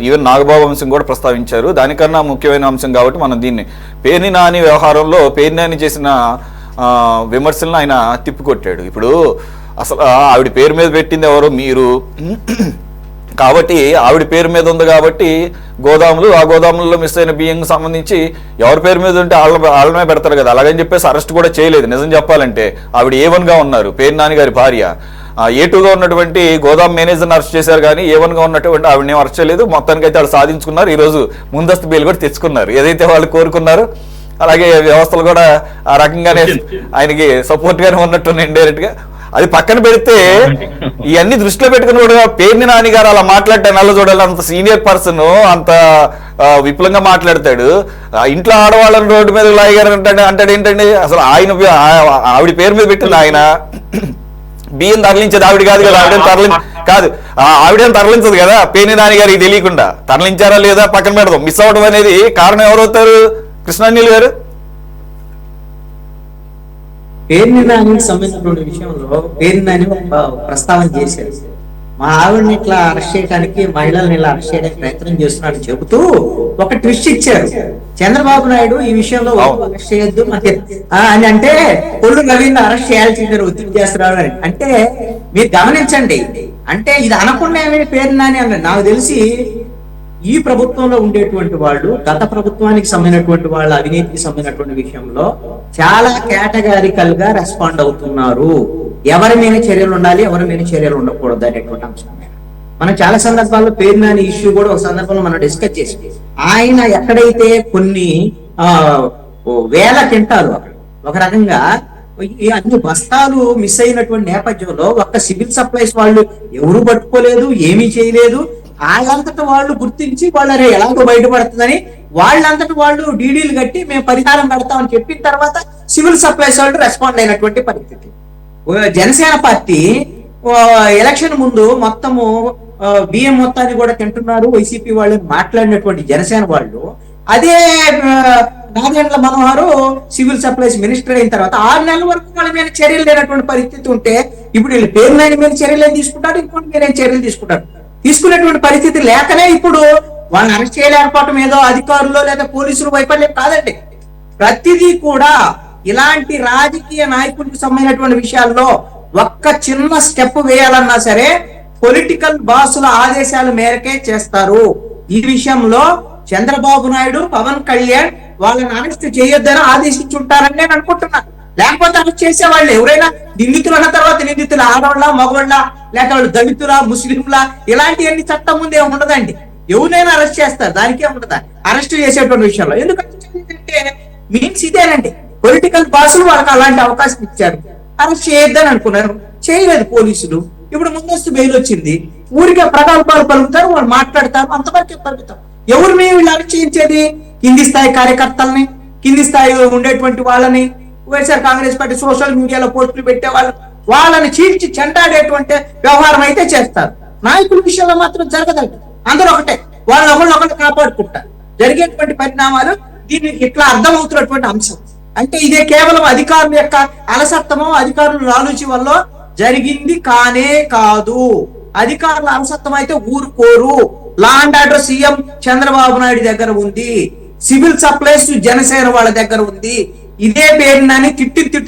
Even Nagababu అంశం కూడా ప్రస్తావించారు. దానికన్నా ముఖ్యమైన అంశం కాబట్టి మనం దీన్ని పేర్ని నాని వ్యవహారంలో పేర్ని నాని చేసిన విమర్శలను ఆయన తిప్పికొట్టాడు. ఇప్పుడు అసలు ఆవిడ పేరు మీద పెట్టింది ఎవరు? మీరు. కాబట్టి ఆవిడ పేరు మీద ఉంది కాబట్టి గోదాములు, ఆ గోదాములలో మిస్ అయిన బియ్యంకి సంబంధించి ఎవరి పేరు మీద ఉంటే వాళ్ళమే పెడతారు కదా. అలాగని చెప్పేసి అరెస్ట్ కూడా చేయలేదు. నిజం చెప్పాలంటే ఆవిడ A1గా ఉన్నారు, పేర్ని నాని గారి భార్య. A2గా ఉన్నటువంటి గోదాం మేనేజర్ని అరెస్ట్ చేశారు, కానీ A1గా ఉన్నటువంటి ఆవిడని అరెస్ట్ చేయలేదు. మొత్తానికి అయితే వాళ్ళు సాధించుకున్నారు. ఈరోజు ముందస్తు బెయిల్ కూడా తెచ్చుకున్నారు, ఏదైతే వాళ్ళు కోరుకున్నారు. అలాగే వ్యవస్థలు కూడా ఆ రకంగానే ఆయనకి సపోర్ట్గానే ఉన్నట్టున్నాయి ఇండైరెక్ట్గా. అది పక్కన పెడితే ఇవన్నీ దృష్టిలో పెట్టుకుని కూడా పేర్ని నాని గారు అలా మాట్లాడటాను అలా చూడాలి. అంత సీనియర్ పర్సన్ అంత విపులంగా మాట్లాడతాడు. ఇంట్లో ఆడవాళ్ళని రోడ్డు మీద లాగారు అంటాడు ఏంటండి? అసలు ఆవిడ పేరు మీద పెట్టింది ఆయన. బియ్యం తరలించేది ఆవిడ కాదు కదా, ఆవిడేం తరలించదు కదా. పేర్ని నాని గారికి తెలియకుండా తరలించారా లేదా పక్కన పెడదాం. మిస్ అవ్వడం అనేది కారణం ఎవరవుతారు? కృష్ణానీల్ గారు. పేర్ని నానికి సంబంధించినటువంటి విషయంలో పేర్ని నాని ప్రస్తావన చేశారు. మా ఆవిడని ఇట్లా అరెస్ట్ చేయడానికి, మహిళల్ని ఇలా అరెస్ట్ చేయడానికి ప్రయత్నం చేస్తున్నారని చెబుతూ ఒక ట్విస్ట్ ఇచ్చారు. చంద్రబాబు నాయుడు ఈ విషయంలో అరెస్ట్ చేయొద్దు అని అంటే కొల్లు రవీంద్ర అరెస్ట్ చేయాల్సిందే ఒత్తిడి చేస్తున్నారు అని అంటే మీరు గమనించండి. అంటే ఇది అనకుండా ఏమైనా పేర్ని నాని అన్నారు. నాకు తెలిసి ఈ ప్రభుత్వంలో ఉండేటువంటి వాళ్ళు గత ప్రభుత్వానికి సంబంధించినటువంటి వాళ్ళ అవినీతికి సంబంధించినటువంటి విషయంలో చాలా కేటగారికల్ గా రెస్పాండ్ అవుతున్నారు. ఎవరి మీద చర్యలు ఉండాలి, ఎవరి మీద చర్యలు ఉండకూడదు అనేటువంటి అంశం మీద మనం చాలా సందర్భాల్లో పేర్ని నాని ఇష్యూ కూడా ఒక సందర్భంలో మనం డిస్కస్ చేసి, ఆయన ఎక్కడైతే కొన్ని వేల క్వింటాలు ఒక రకంగా అన్ని బస్తాలు మిస్ అయినటువంటి నేపథ్యంలో ఒక్క సివిల్ సప్లైస్ వాళ్ళు ఎవరు పట్టుకోలేదు, ఏమీ చేయలేదు. వాళ్ళంతటా వాళ్ళు గుర్తించి వాళ్ళరే ఎలాగో బయటపడుతుందని వాళ్ళంతటా వాళ్ళు డీడీలు కట్టి మేము పరిహారం పెడతామని చెప్పిన తర్వాత సివిల్ సప్లైస్ వాళ్ళు రెస్పాండ్ అయినటువంటి పరిస్థితి. జనసేన పార్టీ ఎలక్షన్ ముందు మొత్తము బియ్యం మొత్తాన్ని కూడా తింటున్నారు వైసీపీ వాళ్ళు మాట్లాడినటువంటి జనసేన వాళ్ళు, అదే Nadendla Manohar civil supplies minister అయిన తర్వాత 6 నెలల వరకు వాళ్ళ మీద చర్యలు లేనటువంటి పరిస్థితి ఉంటే ఇప్పుడు వీళ్ళు పేర్ని నాని మీద చర్యలు ఏం తీసుకుంటారు, ఇంకోటి మీద చర్యలు తీసుకుంటారు. తీసుకునేటువంటి పరిస్థితి లేకనే ఇప్పుడు వాళ్ళని అరెస్ట్ చేయలేకపోవటం ఏదో అధికారులు లేదా పోలీసులు వైఫల్యం కాదండి. ప్రతిదీ కూడా ఇలాంటి రాజకీయ నాయకులకు సంబంధించినటువంటి విషయాల్లో ఒక్క చిన్న స్టెప్ వేయాలన్నా సరే పొలిటికల్ బాసుల ఆదేశాల మేరకే చేస్తారు. ఈ విషయంలో చంద్రబాబు నాయుడు, పవన్ కళ్యాణ్ వాళ్ళని అరెస్ట్ చేయొద్దని ఆదేశించుంటారని నేను అనుకుంటున్నాను. లేకపోతే అరెస్ట్ చేసేవాళ్ళు ఎవరైనా నిందితులు అన్న తర్వాత నిందితులు ఆడవాళ్ళ, మగవాళ్ళ, లేక వాళ్ళు దళితుల, ముస్లింల ఇలాంటివన్నీ చట్టం ముందు ఏమి ఉండదండి. ఎవరైనా అరెస్ట్ చేస్తారు, దానికే ఉండదా అరెస్ట్ చేసేటువంటి విషయంలో. ఎందుకంటే మీన్స్ ఇదేనండి, పొలిటికల్ బాసులు వాళ్ళకి అలాంటి అవకాశం ఇచ్చారు. అరెస్ట్ చేయొద్దని అనుకున్నారు, చేయలేదు పోలీసులు. ఇప్పుడు ముందస్తు బెయిల్ వచ్చింది, ఊరికే ప్రగల్భాలు పలుకుతారు, వాళ్ళు మాట్లాడతారు, అంతవరకే పరిమితం. ఎవరు మేము వీళ్ళు అరెస్ట్ చేయించేది? కింది స్థాయి కార్యకర్తల్ని, కింది స్థాయిలో ఉండేటువంటి వాళ్ళని, వైఎస్ఆర్ కాంగ్రెస్ పార్టీ సోషల్ మీడియాలో పోస్టులు పెట్టే వాళ్ళని చీల్చి చెంటాడేటువంటి వ్యవహారం అయితే చేస్తారు. నాయకుల విషయంలో మాత్రం జరగదండి. అందరూ ఒకటే, వాళ్ళు ఒకళ్ళు కాపాడుకుంటారు. జరిగేటువంటి పరిణామాలు దీన్ని ఇట్లా అర్థమవుతున్నటువంటి అంశం. అంటే ఇదే కేవలం అధికారుల యొక్క అలసత్వమో, అధికారుల ఆలోచన వల్ల జరిగింది కానే కాదు. అధికారుల అలసత్వం అయితే ఊరుకోరు. Law and order CM Chandrababu Naidu దగ్గర ఉంది, సివిల్ సప్లైస్ జనసేన వాళ్ళ దగ్గర ఉంది. ఇదే పేర్ని నాని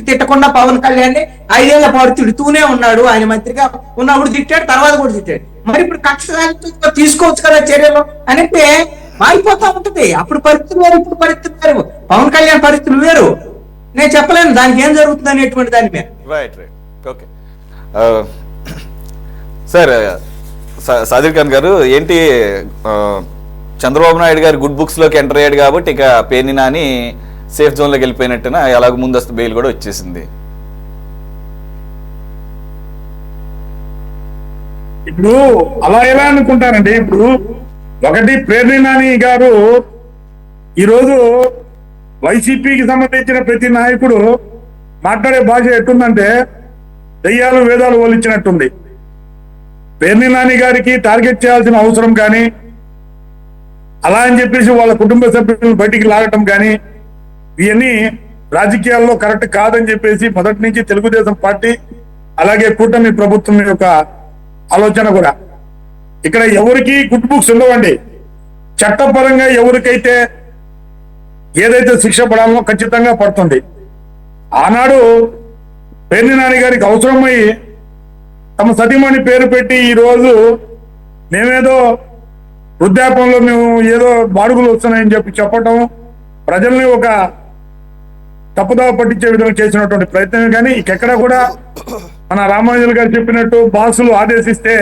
తిట్టకుండా పవన్ కళ్యాణ్ 5 ఏళ్ల పాటు తిడుతూనే ఉన్నాడు. ఆయన మంత్రిగా ఉన్నప్పుడు తిట్టాడు, తర్వాత కూడా తిట్టాడు. మరి ఇప్పుడు కక్ష తీసుకోవచ్చు కదా చర్యలు అని అంటే మారిపోతా ఉంటది. అప్పుడు పరిస్థితులు వేరు, ఇప్పుడు పరిస్థితులు వేరు. పవన్ కళ్యాణ్ పరిస్థితులు వేరు. నేను చెప్పలేను దానికి ఏం జరుగుతుంది అనేటువంటి దాని మీద. ఓకే సార్, సాదిర్ ఖాన్ గారు, ఏంటి చంద్రబాబు నాయుడు గారు గుడ్ బుక్స్ లోకి ఎంటర్ అయ్యాడు కాబట్టి ఇక పేర్ని నాని సేఫ్ జోన్ లోకి వెళ్ళిపోయినట్టున ఎలాగో ముందస్తు బెయిల్ కూడా వచ్చేసింది. ఇప్పుడు అలా ఎలా అనుకుంటారండి? ఇప్పుడు ఒకటి, పేర్ని నాని గారు ఈరోజు వైసీపీకి సంబంధించిన ప్రతి నాయకుడు మాట్లాడే భాష ఎట్టుందంటే దయ్యాలు వేదాలు పోలిచ్చినట్టుంది. పేర్ని నాని గారికి టార్గెట్ చేయాల్సిన అవసరం కానీ, అలా అని చెప్పేసి వాళ్ళ కుటుంబ సభ్యులను బయటికి లాగటం కానీ ఇవన్నీ రాజకీయాల్లో కరెక్ట్ కాదని చెప్పేసి మొదటి నుంచి తెలుగుదేశం పార్టీ అలాగే కూటమి ప్రభుత్వం యొక్క ఆలోచన కూడా. ఇక్కడ ఎవరికి గుడ్ బుక్స్ ఉండవండి. చట్టపరంగా ఎవరికైతే ఏదైతే శిక్ష పడాలో ఖచ్చితంగా పడుతుంది. ఆనాడు పేర్ని నాని గారికి అవసరమై తమ సతీమణి పేరు పెట్టి ఈరోజు మేమేదో వృద్ధాపంలో మేము ఏదో బాడుగులు వస్తున్నాయని చెప్పటం, ప్రజల్ని ఒక తప్పుదావ పట్టించే విధంగా చేసినటువంటి ప్రయత్నం. కానీ ఎక్కడ కూడా మన రామానుజులు గారు చెప్పినట్టు బాసులు ఆదేశిస్తే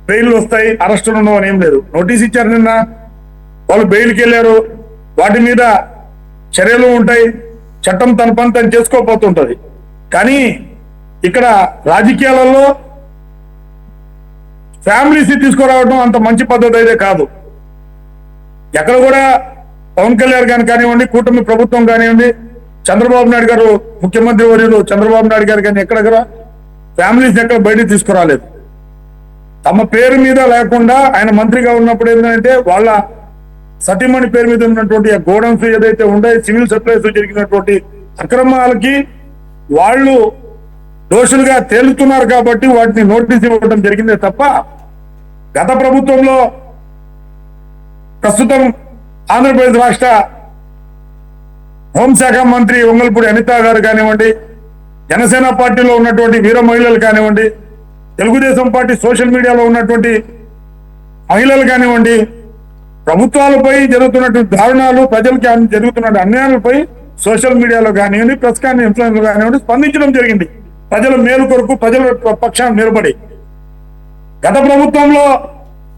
బెయిల్ వస్తాయి, అరెస్టులు ఉండవు అని ఏం లేదు. నోటీస్ ఇచ్చారు నిన్న, వాళ్ళు బెయిల్కి వెళ్ళారు, వాటి మీద చర్యలు ఉంటాయి, చట్టం తన పని తను చేసుకోపోతుంటది. కానీ ఇక్కడ రాజకీయాలలో ఫ్యామిలీస్ తీసుకురావడం అంత మంచి పద్ధతి అయితే కాదు. ఎక్కడ కూడా పవన్ కళ్యాణ్ గారిని కానివ్వండి, కూటమి ప్రభుత్వం కానివ్వండి, చంద్రబాబు నాయుడు గారు ముఖ్యమంత్రి వర్యులు చంద్రబాబు నాయుడు గారు కానీ ఎక్కడ ఫ్యామిలీస్ ఎక్కడ బయటకు తీసుకురాలేదు. తమ పేరు మీద లేకుండా ఆయన మంత్రిగా ఉన్నప్పుడు ఏంటంటే వాళ్ళ సతీమణి పేరు మీద ఉన్నటువంటి గోడౌన్స్ ఏదైతే ఉంటాయో సివిల్ సప్లైస్ జరిగినటువంటి అక్రమాలకి వాళ్ళు దోషులుగా తేలుతున్నారు కాబట్టి వాటిని నోటీస్ ఇవ్వడం జరిగిందే తప్ప గత ప్రభుత్వంలో ప్రస్తుతం ఆంధ్రప్రదేశ్ రాష్ట్ర హోంశాఖ మంత్రి వంగల్పూడి అనిత గారు కానివ్వండి, జనసేన పార్టీలో ఉన్నటువంటి వీర మహిళలు కానివ్వండి, తెలుగుదేశం పార్టీ సోషల్ మీడియాలో ఉన్నటువంటి మహిళలు కానివ్వండి, ప్రభుత్వాలపై జరుగుతున్నటువంటి దారుణాలు, ప్రజలకి జరుగుతున్న అన్యాయాలపై సోషల్ మీడియాలో కానివ్వండి, ప్రెస్ ఇన్ఫ్లుయెన్స్లు కానివ్వండి స్పందించడం జరిగింది. ప్రజల మేలు కొరకు ప్రజల పక్షాన్ని నిలబడి. గత ప్రభుత్వంలో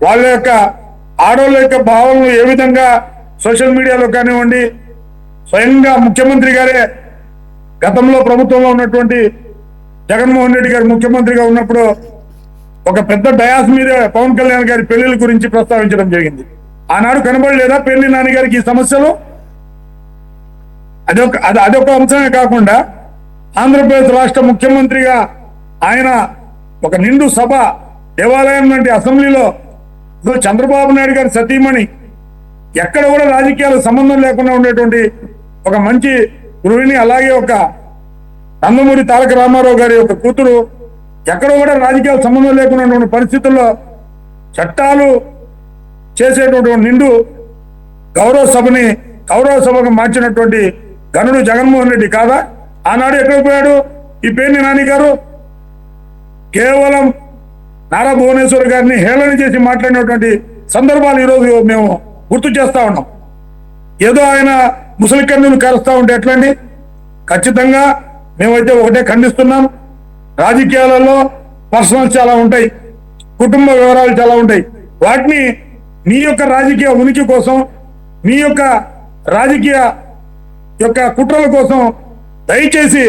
వాళ్ళ యొక్క ఆడవాళ్ళ యొక్క భావనలు ఏ విధంగా సోషల్ మీడియాలో కానివ్వండి, స్వయంగా ముఖ్యమంత్రి గారే గతంలో ప్రభుత్వంలో ఉన్నటువంటి జగన్మోహన్ రెడ్డి గారు ముఖ్యమంత్రిగా ఉన్నప్పుడు ఒక పెద్ద డయాస్ మీద పవన్ కళ్యాణ్ గారి పెళ్లిళ్ళ గురించి ప్రస్తావించడం జరిగింది. ఆనాడు కనబడలేదా పేర్ని నాని గారికి ఈ సమస్యలు? అదొక అంశమే కాకుండా ఆంధ్రప్రదేశ్ రాష్ట్ర ముఖ్యమంత్రిగా ఆయన ఒక నిండు సభ దేవాలయం లాంటి అసెంబ్లీలో చంద్రబాబు నాయుడు గారి సతీమణి ఎక్కడ కూడా రాజకీయాలకు సంబంధం లేకుండా ఉండేటువంటి ఒక మంచి గృహిణి, అలాగే ఒక నందమూరి తారక రామారావు గారి ఒక కూతురు ఎక్కడ కూడా రాజకీయాలకు సంబంధం లేకుండా ఉన్న పరిస్థితుల్లో చట్టాలు చేసేటువంటి నిండు గౌరవ సభగా మార్చినటువంటి గనుడు జగన్మోహన్ రెడ్డి కాదా? ఆనాడు ఎక్కడికి పోయాడు ఈ పేర్ని నాని గారు? కేవలం నారా భువనేశ్వర్ గారిని హేళన చేసి మాట్లాడినటువంటి సందర్భాలు ఈరోజు మేము గుర్తు చేస్తా ఉన్నాం. ఏదో ఆయన ముసలి కన్నులు కలుస్తా ఉంటే ఎట్లండి? ఖచ్చితంగా మేమైతే ఒకటే ఖండిస్తున్నాం. రాజకీయాలలో పర్సనల్స్ చాలా ఉంటాయి, కుటుంబ వివరాలు చాలా ఉంటాయి. వాటిని మీ యొక్క రాజకీయ ఉనికి కోసం, మీ యొక్క రాజకీయ యొక్క కుట్రల కోసం దయచేసి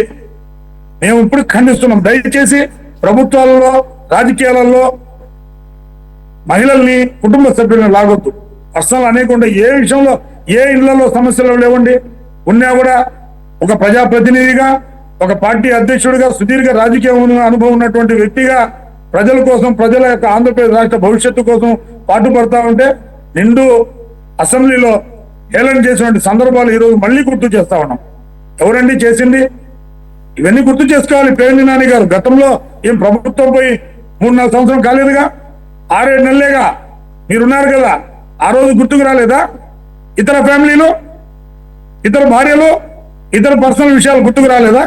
మేము ఇప్పుడు ఖండిస్తున్నాం. దయచేసి ప్రభుత్వాలలో, రాజకీయాలలో మహిళల్ని, కుటుంబ సభ్యులను లాగొద్దు. పర్సనల్ అనేకుండా ఏ విషయంలో ఏ ఇళ్లలో సమస్యలు లేవండి. ఉన్నా కూడా ఒక ప్రజాప్రతినిధిగా, ఒక పార్టీ అధ్యక్షుడిగా, సుదీర్ఘ రాజకీయ అనుభవం ఉన్నటువంటి వ్యక్తిగా ప్రజల కోసం, ప్రజల యొక్క ఆంధ్రప్రదేశ్ రాష్ట్ర భవిష్యత్తు కోసం పాటుపడతా ఉంటే నిండు అసెంబ్లీలో హేళన చేసినటువంటి సందర్భాలు ఈరోజు మళ్ళీ గుర్తు చేస్తా ఉన్నాం. ఎవరండి చేసింది? ఇవన్నీ గుర్తు చేసుకోవాలి. పేర్ని నాని గారు గతంలో ఏం ప్రభుత్వం పోయి 3-4 సంవత్సరం కాలేదుగా, 6-7 నెలలేగా మీరున్నారు కదా. ఆ రోజు గుర్తుకు రాలేదా? ఇతర ఫ్యామిలీలు, ఇతర భార్యలు, ఇతర పర్సనల్ విషయాలు గుర్తుకు రాలేదా?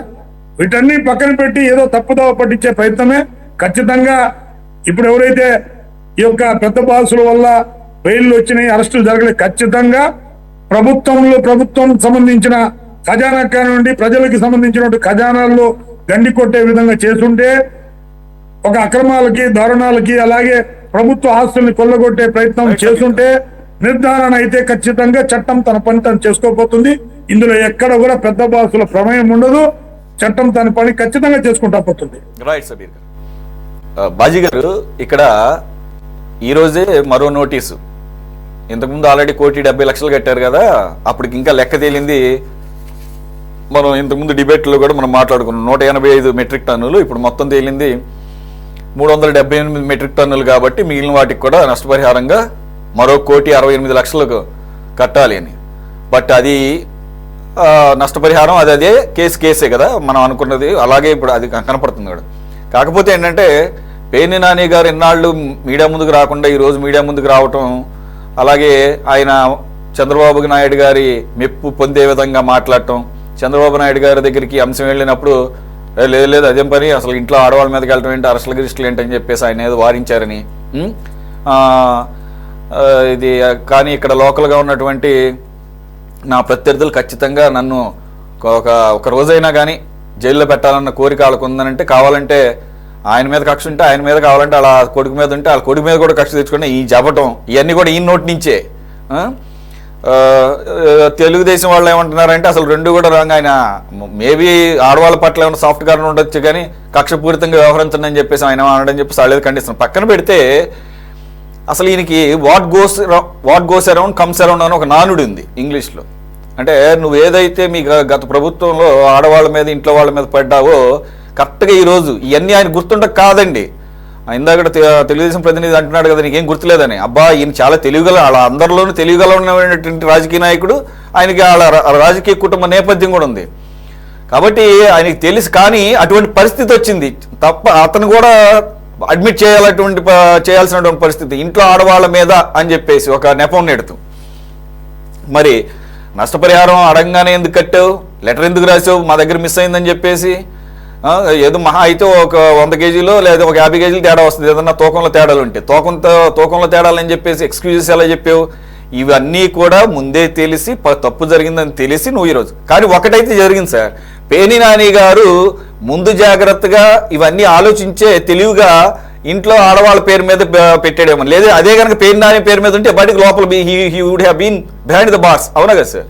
వీటన్ని పక్కన పెట్టి ఏదో తప్పుదోవ పట్టించే ప్రయత్నమే. ఖచ్చితంగా ఇప్పుడు ఎవరైతే ఈ యొక్క పెద్ద బాసుల వల్ల బెయిల్లు వచ్చినాయి, అరెస్టులు జరగలేదు, ఖచ్చితంగా ప్రభుత్వం సంబంధించిన ఖజానా కానివ్వండి, ప్రజలకు సంబంధించిన ఖజానాల్లో గండి కొట్టే విధంగా చేస్తుంటే, ఒక అక్రమాలకి, దారుణాలకి, అలాగే ప్రభుత్వ ఆస్తుల్ని కొల్లగొట్టే ప్రయత్నం చేస్తుంటే నిర్ధారణ అయితే ఖచ్చితంగా చట్టం తన పని తను చేసుకోబోతుంది. ఇందులో ఎక్కడ కూడా పెద్ద బాసుల ప్రమేయం ఉండదు. చట్టం తన పని ఖచ్చితంగా చేసుకుంటా పోతుంది. రైట్ సబీర్ గారు. బాజీ గారు, ఇక్కడ ఈరోజే మరో నోటీసు. ఇంతకుముందు ఆల్రెడీ 1,70,00,000 కట్టారు కదా, అప్పటికి ఇంకా లెక్క తేలింది. మనం ఇంతకుముందు డిబేట్లో కూడా మనం మాట్లాడుకున్నాం 185 మెట్రిక్ టన్నులు, ఇప్పుడు మొత్తం తేలింది 378 మెట్రిక్ టన్నులు. కాబట్టి మిగిలిన వాటికి కూడా నష్టపరిహారంగా మరో 1,68,00,000 కట్టాలి అని. బట్ అది నష్టపరిహారం అదే కేసే కదా మనం అనుకున్నది, అలాగే ఇప్పుడు అది కనపడుతుంది కూడా. కాకపోతే ఏంటంటే పేర్ని నాని గారు ఎన్నాళ్ళు మీడియా ముందుకు రాకుండా ఈరోజు మీడియా ముందుకు రావటం అలాగే ఆయన చంద్రబాబు నాయుడు గారి మెప్పు పొందే విధంగా మాట్లాడటం, చంద్రబాబు నాయుడు గారి దగ్గరికి అంశం వెళ్ళినప్పుడు లేదు అదేం పని, అసలు ఇంట్లో ఆడవాళ్ళ మీదకి వెళ్ళటం ఏంటి, అరెస్టులు గిరిస్టులు ఏంటని చెప్పేసి ఆయన ఏదో వారించారని. ఇది కానీ ఇక్కడ లోకల్గా ఉన్నటువంటి నా ప్రత్యర్థులు ఖచ్చితంగా నన్ను ఒక రోజైనా కానీ జైల్లో పెట్టాలన్న కోరిక వాళ్ళకు ఉందనంటే, కావాలంటే ఆయన మీద కక్ష ఉంటే ఆయన మీద, కావాలంటే వాళ్ళ కొడుకు మీద ఉంటే వాళ్ళ కొడుకు మీద కూడా కక్ష తెచ్చుకుంటే ఈ చెప్పటం ఇవన్నీ కూడా ఈ నోటి నుంచే. తెలుగుదేశం వాళ్ళు ఏమంటున్నారంటే అసలు రెండు కూడా రాంగ్. ఆయన మేబీ ఆడవాళ్ళ పట్ల ఏమైనా సాఫ్ట్ గానే ఉండొచ్చు కానీ కక్షపూరితంగా వ్యవహరించండి అని చెప్పేసి ఆయన అనడం చెప్పేసి వాళ్ళేది ఖండిస్తున్నారు. పక్కన పెడితే అసలు ఈయనకి what goes around comes around అని ఒక నానుడు ఉంది ఇంగ్లీష్లో. అంటే నువ్వు ఏదైతే మీ గత ప్రభుత్వంలో ఆడవాళ్ళ మీద ఇంట్లో వాళ్ళ మీద పడ్డావో కరెక్ట్గా ఈరోజు ఇవన్నీ ఆయన గుర్తుండక కాదండి. ఇందాక తెలుగుదేశం ప్రతినిధి అంటున్నాడు కదా నీకేం గుర్తులేదని. అబ్బా ఈయన చాలా తెలివిగల, వాళ్ళ అందరిలోనూ తెలివిగలటువంటి రాజకీయ నాయకుడు, ఆయనకి వాళ్ళ రాజకీయ కుటుంబ నేపథ్యం కూడా ఉంది కాబట్టి ఆయనకి తెలుసు. కానీ అటువంటి పరిస్థితి వచ్చింది తప్ప అతను కూడా అడ్మిట్ చేయాల్సినటువంటి పరిస్థితి, ఇంట్లో ఆడవాళ్ళ మీద అని చెప్పేసి ఒక నెపం నెడుతూ. మరి నష్టపరిహారం అడగంగానే ఎందుకు కట్టావు, లెటర్ ఎందుకు రాసావు, మా దగ్గర మిస్ అయిందని చెప్పేసి, ఏదో మహా అయితే ఒక 100 కేజీలు లేదా ఒక 50 కేజీలు తేడా వస్తుంది ఏదన్నా తూకంలో తేడాలు ఉంటే, తూకంలో తేడాలు అని చెప్పేసి ఎక్స్క్యూజెస్ ఎలా చెప్పావు. ఇవన్నీ కూడా ముందే తెలిసి తప్పు జరిగిందని తెలిసి నువ్వు ఈరోజు. కానీ ఒకటైతే జరిగింది సార్, పేర్ని నాని గారు ముందు జాగ్రత్తగా ఇవన్నీ ఆలోచించే తెలివిగా ఇంట్లో ఆడవాళ్ళ పేరు మీద పెట్టాడేమో. లేదా అదే కనుక పేర్ని నాని పేరు మీద ఉంటే బయటకు లోపల he would have been behind the bars. అవునా కదా సార్?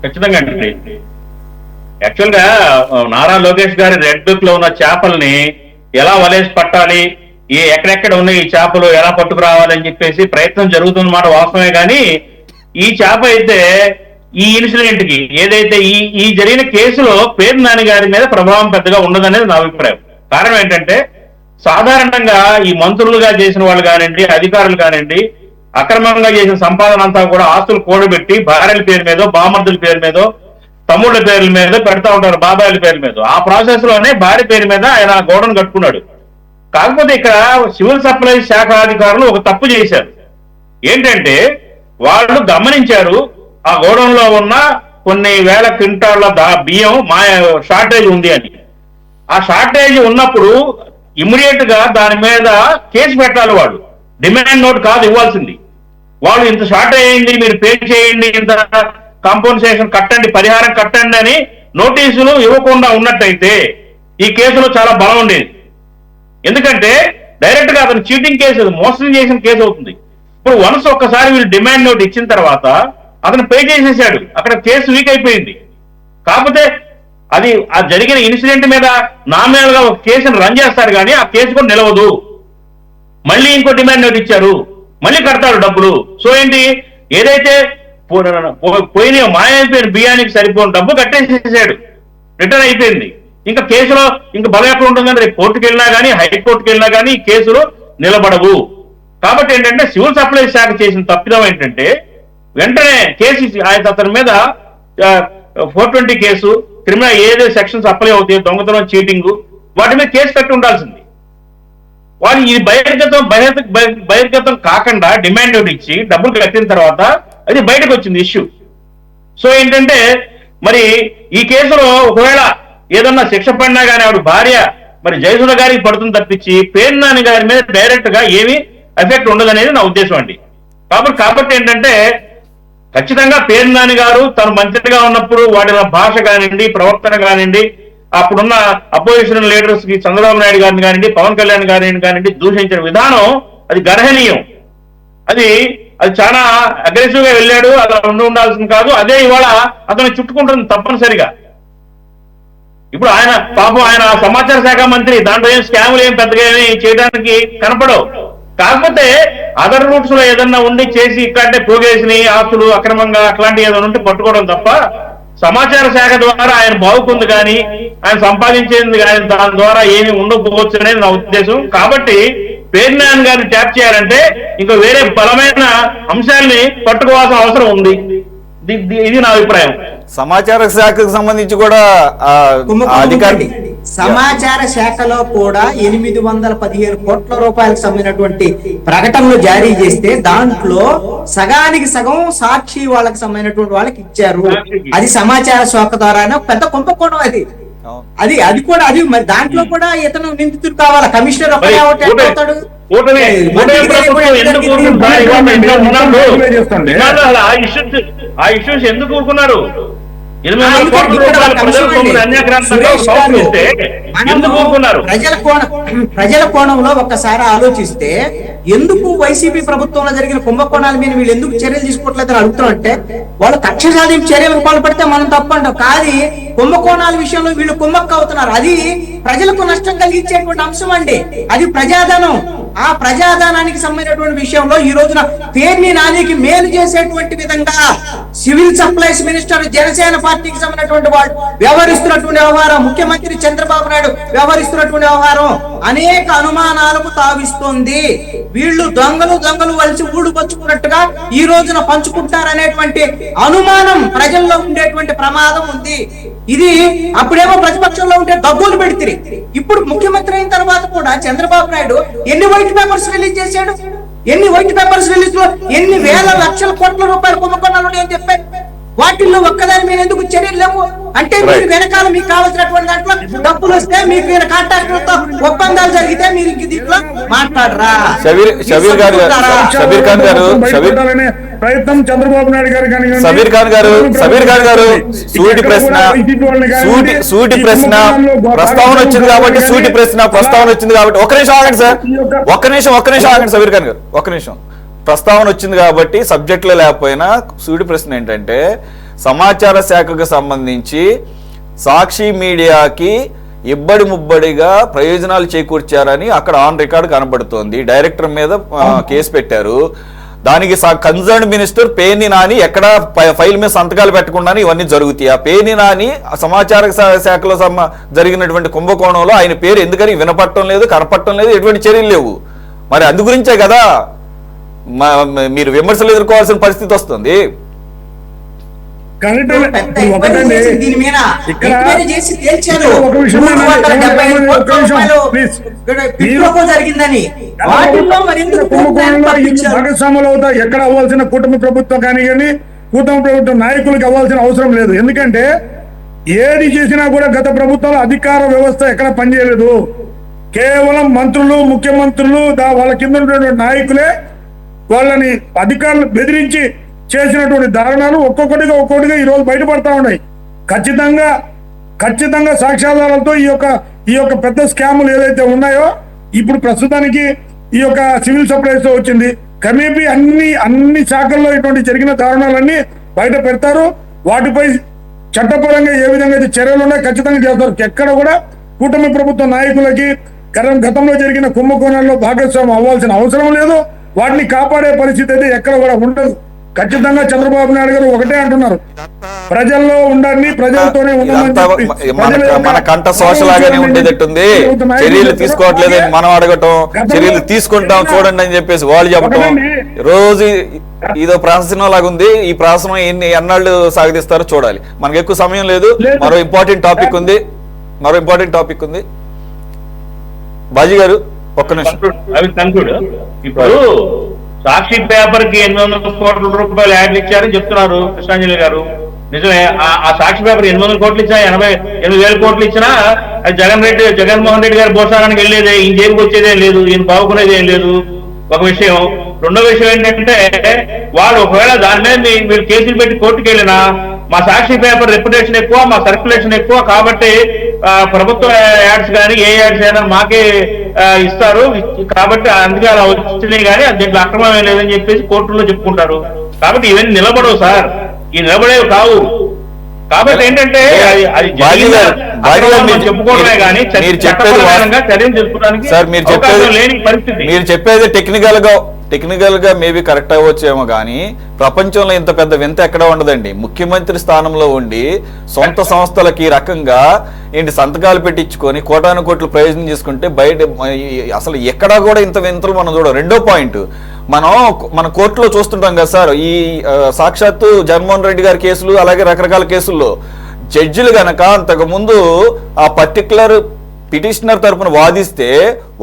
ఖచ్చితంగా అండి. యాక్చువల్ గా నారా లోకేష్ గారి రెడ్ బుక్ లో ఉన్న చేపల్ని ఎలా వలేసి పట్టాలి, ఎక్కడెక్కడ ఉన్న ఈ చేపలు ఎలా పట్టుకురావాలని చెప్పేసి ప్రయత్నం జరుగుతున్నమాట వాస్తవమే. కానీ ఈ చేప అయితే ఈ ఇన్సిడెంట్ కి ఏదైతే ఈ జరిగిన కేసులో పేర్ని నాని గారి మీద ప్రభావం పెద్దగా ఉండదనేది నా అభిప్రాయం. కారణం ఏంటంటే సాధారణంగా ఈ మంత్రులుగా చేసిన వాళ్ళు కానివ్వండి, అధికారులు కానివ్వండి, అక్రమంగా చేసిన సంపాదన అంతా కూడా ఆస్తులు కూడబెట్టి భార్యల పేరు మీద, బామర్దుల పేరు మీద, తమ్ముళ్ళ పేర్ల మీద పెడతా ఉంటారు, బాబాయిల పేరు మీద. ఆ ప్రాసెస్ లోనే భార్య పేరు మీద ఆయన గోడను కట్టుకున్నాడు. కాకపోతే ఇక్కడ సివిల్ సప్లైస్ శాఖ అధికారులు ఒక తప్పు చేశారు. ఏంటంటే వాళ్ళు గమనించారు ఆ గోడౌన్లో ఉన్న కొన్ని వేల క్వింటాళ్ల బియ్యం షార్టేజ్ ఉంది అని. ఆ షార్టేజ్ ఉన్నప్పుడు ఇమ్మీడియట్ గా దాని మీద కేసు పెట్టాలి. వాళ్ళు డిమాండ్ నోట్ కాదు ఇవ్వాల్సింది. వాళ్ళు ఇంత షార్ట్ అయ్యింది, మీరు పే చేయండి, ఇంత కాంపన్సేషన్ కట్టండి, పరిహారం కట్టండి అని నోటీసులు ఇవ్వకుండా ఉన్నట్టయితే ఈ కేసులో చాలా బలం ఉండేది. ఎందుకంటే డైరెక్ట్ గా అతను చీటింగ్ కేసు, మోసం చేసిన కేసు అవుతుంది. ఇప్పుడు వన్స్ ఒక్కసారి వీళ్ళు డిమాండ్ నోట్ ఇచ్చిన తర్వాత అతను పే చేసేసాడు, అక్కడ కేసు వీక్ అయిపోయింది. కాకపోతే అది ఆ జరిగిన ఇన్సిడెంట్ మీద నామినల్ గా ఒక కేసును రన్ చేస్తారు కానీ ఆ కేసు కూడా నిలవదు. మళ్ళీ ఇంకో డిమాండ్ నోట్ ఇచ్చారు, మళ్ళీ కడతాడు డబ్బులు. సో ఏంటి, ఏదైతే పోయిన మాయైపోయిన బియ్యానికి సరిపోయిన డబ్బు కట్టేసేసాడు, రిటర్న్ అయిపోయింది. ఇంకా కేసులో ఇంకా బలం ఎక్కడ ఉంటుందని రేపు కోర్టుకు వెళ్ళినా కానీ, హైకోర్టుకు వెళ్ళినా కానీ ఈ కేసులు నిలబడవు. కాబట్టి ఏంటంటే సివిల్ సప్లైస్ శాఖ చేసిన తప్పిదం ఏంటంటే వెంటనే కేసు అతని మీద 420 కేసు, క్రిమినల్ ఏదైతే సెక్షన్స్ అప్లై అవుతాయో, దొంగతనం, చీటింగ్, వాటి మీద కేసు కట్టి ఉండాల్సింది. వాళ్ళు ఇది బహిర్గతం కాకుండా డిమాండ్ ఇచ్చి డబ్బులు కట్టిన తర్వాత అది బయటకు వచ్చింది ఇష్యూ. సో ఏంటంటే మరి ఈ కేసులో ఒకవేళ ఏదన్నా శిక్ష పడినా కానీ ఆవిడ భార్య మరి జయసుధ గారికి పడుతుంది తప్పించి పేర్ని నాని గారి మీద డైరెక్ట్ గా ఏమీ ఎఫెక్ట్ ఉండదనేది నా ఉద్దేశం అండి. కాబట్టి ఏంటంటే ఖచ్చితంగా పేర్ని నాని గారు తను మంత్రిగా ఉన్నప్పుడు వాడిన భాష కానివ్వండి, ప్రవర్తన కానివ్వండి, అప్పుడున్న అపోజిషన్ లీడర్స్ కి చంద్రబాబు నాయుడు గారిని కానివ్వండి, పవన్ కళ్యాణ్ గారిని కానివ్వండి దూషించిన విధానం అది గర్హనీయం. అది చాలా అగ్రెసివ్ గా వెళ్ళాడు, అలా ఉండాల్సింది కాదు. అదే ఇవాళ అతను చుట్టుకుంటుంది తప్పనిసరిగా. ఇప్పుడు ఆయన పాపం ఆయన సమాచార శాఖ మంత్రి, దాంట్లో ఏం స్కాములు ఏం పెద్దగా చేయడానికి కనపడవు. కాకపోతే అదర్ రూట్స్ లో ఏదన్నా ఉండి చేసి ఇక్కడే పోగేసి ఆస్తులు అక్రమంగా అట్లాంటివి ఏదైనా ఉంటే పట్టుకోవడం తప్ప సమాచార శాఖ ద్వారా ఆయన బాగుంది కానీ ఆయన సంపాదించేది కానీ దాని ద్వారా ఏమి ఉండకపోవచ్చు అనేది నా ఉద్దేశం. కాబట్టి పేర్ని నాని గారిని ట్యాప్ చేయాలంటే ఇంకా వేరే బలమైన అంశాలని పట్టుకోవాల్సిన అవసరం ఉంది. ఇది నా అభిప్రాయం. సమాచార శాఖకు సంబంధించి కూడా అధికారి సమాచార శాఖలో కూడా 815 కోట్ల రూపాయలకు సంబంధించినటువంటి ప్రకటనలు జారీ చేస్తే దాంట్లో సగానికి సగం సాక్షి వాళ్ళకి సంబంధించినటువంటి వాళ్ళకి ఇచ్చారు. అది సమాచార శాఖ ద్వారానే పెద్ద కుంభకోణం అది. అది కూడా అది మరి దాంట్లో కూడా ఇతను నిందితుడు కావాలా? కమిషనర్ ఒక్కడే అవుతాడు? ఆ ఇష్యూస్ ఎందుకు ఊరుకున్నారు? ప్రజల కోణంలో ఒక్కసారి ఆలోచిస్తే ఎందుకు వైసీపీ ప్రభుత్వంలో జరిగిన కుంభకోణాల మీద వీళ్ళు ఎందుకు చర్యలు తీసుకోవట్లేదని అడుగుతామంటే వాళ్ళు కక్ష సాధింపు చర్యలకు పాల్పడితే మనం తప్పంటాం. కానీ కుంభకోణాల విషయంలో వీళ్ళు కుమ్మక్క అవుతున్నారు. అది ప్రజలకు నష్టం కలిగించేటువంటి అంశం అండి. అది ప్రజాధనం. ఆ ప్రజాధనానికి సంబంధించినటువంటి విషయంలో ఈ రోజున పేర్ని నానికి మేలు చేసేటువంటి విధంగా సివిల్ సప్లైస్ మినిస్టర్ జనసేన పార్టీకి సంబంధించినటువంటి వాళ్ళు వ్యవహరిస్తున్నటువంటి వ్యవహారం, ముఖ్యమంత్రి చంద్రబాబు నాయుడు వ్యవహరిస్తున్నటువంటి వ్యవహారం అనేక అనుమానాలకు తావిస్తుంది. వీళ్ళు దొంగలు వలిసి ఊడు పంచుకున్నట్టుగా ఈ రోజున పంచుకుంటారనేటువంటి అనుమానం ప్రజల్లో ఉండేటువంటి ప్రమాదం ఉంది. ఇది అప్పుడేమో ప్రతిపక్షంలో ఉంటే డబ్బులు పెడితే ఇప్పుడు ముఖ్యమంత్రి అయిన తర్వాత కూడా చంద్రబాబు నాయుడు ఎన్ని వైట్ పేపర్స్ రిలీజ్ చేశాడు? ఎన్ని వైట్ పేపర్స్ రిలీజ్ లో ఎన్ని వేల లక్షల కోట్ల రూపాయల కుంభకోణాలు అని చెప్పారు. వాటిల్లో ఒక్కదాని మీద ఎందుకు చర్యలు లేవు? అంటే మీరు వెనకాల మీకు కావాల్సినటువంటి దాంట్లో డబ్బులు వస్తే మీకు కాంట్రాక్టర్లతో ఒప్పందాలు జరిగితే మీరు దీంట్లో మాట్లాడరా? ప్రయత్నం చంద్రబాబు నాయుడు గారు షబీర్ ఖాన్ గారు సూటి ప్రశ్న ప్రస్తావన వచ్చింది కాబట్టి ఒక్క నిమిషం ఆగండి సార్, ఒక్క నిమిషం ఆగండి షబీర్ ఖాన్ గారు, ఒక్క నిమిషం. ప్రస్తావన వచ్చింది కాబట్టి సబ్జెక్ట్లో లేకపోయినా సూటి ప్రశ్న ఏంటంటే సమాచార శాఖకు సంబంధించి సాక్షి మీడియాకి ఇబ్బడి ముబ్బడిగా ప్రయోజనాలు చేకూర్చారని అక్కడ ఆన్ రికార్డ్ కనబడుతోంది. డైరెక్టర్ మీద కేసు పెట్టారు. దానికి కన్సర్న్ మినిస్టర్ పేర్ని నాని ఎక్కడ ఫైల్ మీద సంతకాలు పెట్టకుండానే ఇవన్నీ జరుగుతాయి. ఆ పేర్ని నాని సమాచార శాఖలో జరిగినటువంటి కుంభకోణంలో ఆయన పేరు ఎందుకని వినపడటం లేదు, కనపడటం లేదు, ఎటువంటి చర్యలు లేవు. మరి అందు గురించే కదా మీరు విమర్శలు ఎదుర్కోవాల్సిన పరిస్థితి వస్తుంది. భాగస్వాములు అవుతా ఎక్కడ అవ్వాల్సిన కూటమి ప్రభుత్వం కానీ కూటమి ప్రభుత్వం నాయకులకు అవ్వాల్సిన అవసరం లేదు. ఎందుకంటే ఏది చేసినా కూడా గత ప్రభుత్వంలో అధికార వ్యవస్థ ఎక్కడ పనిచేయలేదు. కేవలం మంత్రులు, ముఖ్యమంత్రులు, వాళ్ళ కింద ఉన్నటువంటి నాయకులే వాళ్ళని అధికారులు బెదిరించి చేసినటువంటి దారుణాలు ఒక్కొక్కటిగా ఈ రోజు బయటపడతా ఉన్నాయి. ఖచ్చితంగా సాక్ష్యాధారాలతో ఈ యొక్క పెద్ద స్కాములు ఏదైతే ఉన్నాయో ఇప్పుడు ప్రస్తుతానికి ఈ యొక్క సివిల్ సప్లైస్ వచ్చింది. కమేపీ అన్ని శాఖల్లో ఇటువంటి జరిగిన దారుణాలన్నీ బయట పెడతారు. వాటిపై చట్టపరంగా ఏ విధంగా అయితే చర్యలు ఉన్నాయో ఖచ్చితంగా చేస్తారు. ఎక్కడ కూడా కూటమి ప్రభుత్వ నాయకులకి గతంలో జరిగిన కుంభకోణాల్లో భాగస్వామ్యం అవ్వాల్సిన అవసరం లేదు. వాటిని కాపాడే పరిస్థితి అయితే ఎక్కడ కూడా ఉండదు. ఖచ్చితంగా చంద్రబాబు నాయుడు గారు ఒకటే అంటున్నారు, ప్రజల్లో ఉండండి, ప్రజలతోనే మన కంట సోషలాగానే ఉండేటట్టుంది. చర్యలు తీసుకోవట్లేదని మనం అడగటం, చర్యలు తీసుకుంటాం చూడండి అని చెప్పేసి వాళ్ళు చెప్పటం, రోజు ఇదో ప్రహసనం లాగా ఉంది. ఈ ప్రహసనం ఎన్నాళ్ళు సాగదీస్తారో చూడాలి. మనకు ఎక్కువ సమయం లేదు. మరో ఇంపార్టెంట్ టాపిక్ ఉంది. బాజీ గారు ఒక్క నిమిషం. ఇప్పుడు సాక్షి పేపర్ కి 800 కోట్ల రూపాయలు యాడ్లు ఇచ్చారని చెప్తున్నారు కృష్ణాంజలి గారు. నిజమే. ఆ సాక్షి పేపర్ 800 కోట్లు ఇచ్చినా 88,000 కోట్లు ఇచ్చినా అది జగన్మోహన్ రెడ్డి గారి భోషానికి వెళ్ళేదే, ఈయన జైలుకి వచ్చేదేం లేదు, ఈయన బాగుకునేది ఏం లేదు. ఒక విషయం. రెండో విషయం ఏంటంటే వాళ్ళు ఒకవేళ దాని మీద మీరు కేసులు పెట్టి కోర్టుకు వెళ్ళినా మా సాక్షి పేపర్ రెప్యుటేషన్ ఎక్కువ, మా సర్క్యులేషన్ ఎక్కువ, కాబట్టి ప్రభుత్వ యాడ్స్ కానీ ఏ యాడ్స్ అయినా మాకే ఇస్తారు, కాబట్టి అందుకే అలా వచ్చినాయి కానీ దీంట్లో అక్రమం లేదని చెప్పేసి కోర్టుల్లో చెప్పుకుంటారు. కాబట్టి ఇవన్నీ నిలబడవు సార్, ఈ నిలబడేవి కావు. కాబట్టి ఏంటంటే చెప్పుకోవడమే కానీ చర్యలు తీసుకోవడానికి లేని పరిస్థితి. మీరు చెప్పేది టెక్నికల్ గా మేబీ కరెక్ట్ అవ్వచ్చేమో కానీ ప్రపంచంలో ఇంత పెద్ద వింత ఎక్కడ ఉండదండి. ముఖ్యమంత్రి స్థానంలో ఉండి సొంత సంస్థలకి రకంగా సంతకాలు పెట్టించుకొని కోటాను కోట్లు ప్రయోజనం చేసుకుంటే బయట అసలు ఎక్కడా కూడా ఇంత వింతలు మనం చూడం. రెండో పాయింట్, మన కోర్టులో చూస్తుంటాం కదా సార్, ఈ సాక్షాత్తు జగన్మోహన్ రెడ్డి గారి కేసులు అలాగే రకరకాల కేసుల్లో జడ్జిలు గనక అంతకుముందు ఆ పర్టికులర్ పిటిషనర్ తరపున వాదిస్తే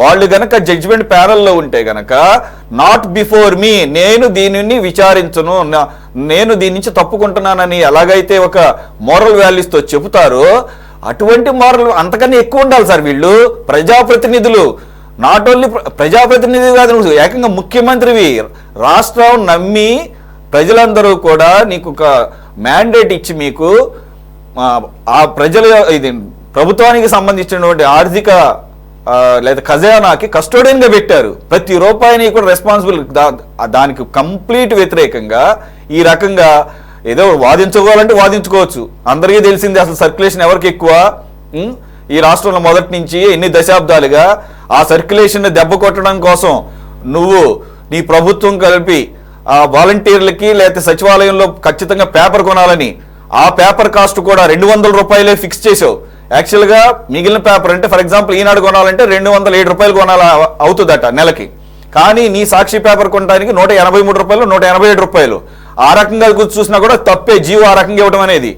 వాళ్ళు గనక జడ్జిమెంట్ ప్యానల్లో ఉంటే గనక నాట్ బిఫోర్ మీ, నేను దీనిని విచారించను, నేను దీని నుంచి తప్పుకుంటున్నానని ఎలాగైతే ఒక మోరల్ వాల్యూస్తో చెబుతారో అటువంటి మోరల్ అంతకన్నా ఎక్కువ ఉండాలి సార్. వీళ్ళు ప్రజాప్రతినిధులు, నాట్ ఓన్లీ ప్రజాప్రతినిధి కాదు, ఏకంగా ముఖ్యమంత్రివి, రాష్ట్రం నమ్మి ప్రజలందరూ కూడా నీకు ఒక మ్యాండేట్ ఇచ్చి మీకు ఆ ప్రజల ఇది ప్రభుత్వానికి సంబంధించినటువంటి ఆర్థిక లేదా ఖజానాకి కస్టోడియన్గా పెట్టారు. ప్రతి రూపాయిని కూడా రెస్పాన్సిబుల్. దానికి కంప్లీట్ వ్యతిరేకంగా ఈ రకంగా ఏదో వాదించుకోవాలంటే వాదించుకోవచ్చు. అందరికీ తెలిసింది అసలు సర్క్యులేషన్ ఎవరికి ఎక్కువ ఈ రాష్ట్రంలో మొదటి నుంచి ఎన్ని దశాబ్దాలుగా. ఆ సర్క్యులేషన్ దెబ్బ కొట్టడం కోసం నువ్వు నీ ప్రభుత్వం కలిపి ఆ వాలంటీర్లకి లేకపోతే సచివాలయంలో ఖచ్చితంగా పేపర్ కొనాలని ఆ పేపర్ కాస్ట్ కూడా 200 రూపాయలే ఫిక్స్ చేసావు. యాక్చువల్గా మిగిలిన పేపర్ అంటే ఫర్ ఎగ్జాంపుల్ ఈనాడు కొనాలంటే 207 రూపాయలు కొనాల అవుతుందట నెలకి. కానీ నీ సాక్షి పేపర్ కొనడానికి 183 రూపాయలు 187 రూపాయలు. ఆ రకంగా చూసినా కూడా తప్పే జీవో ఆ రకంగా ఇవ్వడం అనేది.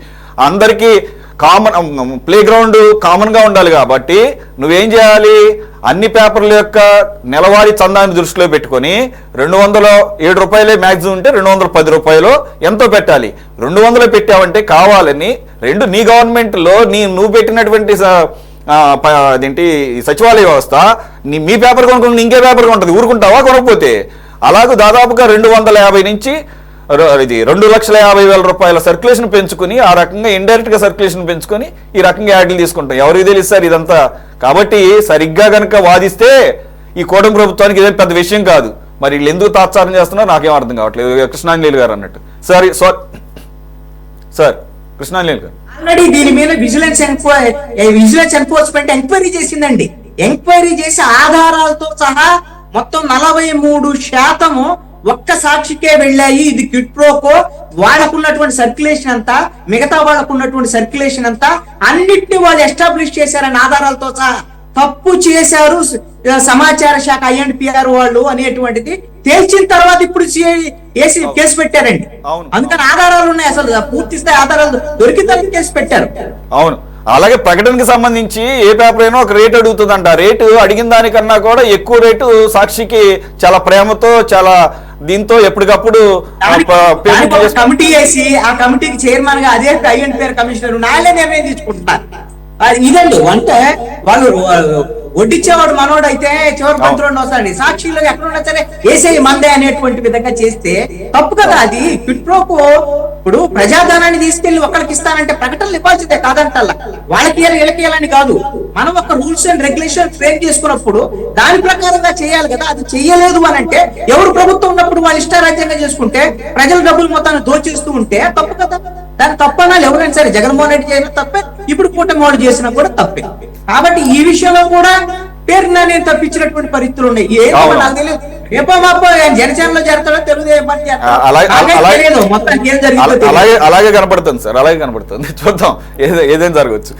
అందరికీ కామన్ ప్లే గ్రౌండ్ కామన్గా ఉండాలి కాబట్టి నువ్వేం చేయాలి, అన్ని పేపర్ల యొక్క నెలవారీ చందాన్ని దృష్టిలో పెట్టుకొని 207 రూపాయలే మ్యాక్సిమం ఉంటే 210 రూపాయలు ఎంతో పెట్టాలి. 200 పెట్టావంటే కావాలని నీ గవర్నమెంట్లో నువ్వు పెట్టినటువంటి అదేంటి సచివాలయ వ్యవస్థ మీ పేపర్ కొనుక్కుంటే ఇంకే పేపర్ కొంటుంది, ఊరుకుంటావా కొనకపోతే? అలాగే దాదాపుగా 250 నుంచి 2,50,000 రూపాయల సర్క్యులేషన్ పెంచుకుని ఆ రకంగా ఇండైరెక్ట్ గా సర్క్యులేషన్ పెంచుకొని ఈ రకంగా యాడ్లు తీసుకుంటాం. ఎవరికి తెలుసు సార్ ఇదంతా? కాబట్టి సరిగ్గా కనుక వాదిస్తే ఈ కూటమి ప్రభుత్వానికి ఇదే పెద్ద విషయం కాదు. మరి వీళ్ళు ఎందుకు తాత్సారం చేస్తున్నారో నాకేం అర్థం కావట్లేదు. కృష్ణాంజలి గారు అన్నట్టు సార్ కృష్ణాంజలి గారు ఆల్రెడీ దీని మీద విజిలెన్స్ ఎన్ఫోర్స్మెంట్ ఎంక్వైరీ చేసిందండి. ఎంక్వైరీ చేసి ఆధారాలతో సహా మొత్తం 43% ఒక్క సాక్షికే వెళ్ళాయి. ఇది క్విడ్ ప్రోకో. వాళ్ళకున్నటువంటి సర్క్యులేషన్ అంతా, మిగతా వాళ్ళకున్నటువంటి సర్క్యులేషన్ అంతా అన్నిటిని వాళ్ళు ఎస్టాబ్లిష్ చేశారని ఆధారాలతో సహా తప్పు చేశారు సమాచార శాఖ INPR వాళ్ళు అనేటువంటిది తేల్చిన తర్వాత ఇప్పుడు ఏసీ కేసు పెట్టారండి. అందుకని ఆధారాలు ఉన్నాయి, అసలు పూర్తి స్థాయి ఆధారాలు దొరికిందని కేసు పెట్టారు. అవును. అలాగే ప్రకటనకి సంబంధించి ఏ పేపర్ అయినా ఒక రేటు అడుగుతుందంట. రేటు అడిగిన దానికన్నా కూడా ఎక్కువ రేటు సాక్షికి చాలా ప్రేమతో చాలా దీంతో ఎప్పటికప్పుడు కమిటీ వేసి ఆ కమిటీకి చైర్మన్ గా అదే INPR కమిషనర్ నాయలే నిర్ణయం తీసుకుంటున్నారు. ఇదండి అంటే వాళ్ళు వడ్డిచ్చేవాడు మనోడు అయితే చివరి పంతులు వస్తాడండి. సాక్షిలో ఎక్కడున్నా సరే ఏసై మందే అనేటువంటి విధంగా చేస్తే తప్పు కదా. అది క్విడ్ ప్రోకో. ఇప్పుడు ప్రజాధనాన్ని తీసుకెళ్లి ఒకరికి ఇస్తానంటే ప్రకటనలు ఇవ్వాల్సిందే, కాదంటల్లా. వాళ్ళకి వీళ్ళకి ఇవ్వాలని కాదు. మనం ఒక రూల్స్ అండ్ రెగ్యులేషన్ ఫ్రేమ్ చేసుకున్నప్పుడు దాని ప్రకారంగా చేయాలి కదా. అది చెయ్యలేదు అని అంటే ఎవరు ప్రభుత్వం ఉన్నప్పుడు వాళ్ళు ఇష్టారాజ్యంగా చేసుకుంటే ప్రజల డబ్బులు మొత్తాన్ని దోచేస్తూ ఉంటే తప్పు కదా. దాని తప్పనాలు ఎవరైనా సరే జగన్మోహన్ రెడ్డి చేసిన తప్పే, ఇప్పుడు కూటమి వాడు చేసినా కూడా తప్పే. కాబట్టి ఈ విషయంలో కూడా పేరు నాని తప్పించినటువంటి పరిస్థితులు ఉన్నాయి. ఏదో నాకు తెలియదు, రేపో మాపో జనసేనలో చేరతాడో తెలుగుదేశం పార్టీ మొత్తానికి ఏం జరిగింది అలాగే కనపడుతుంది సార్, అలాగే కనపడుతుంది. చూద్దాం ఏదైనా జరగవచ్చు.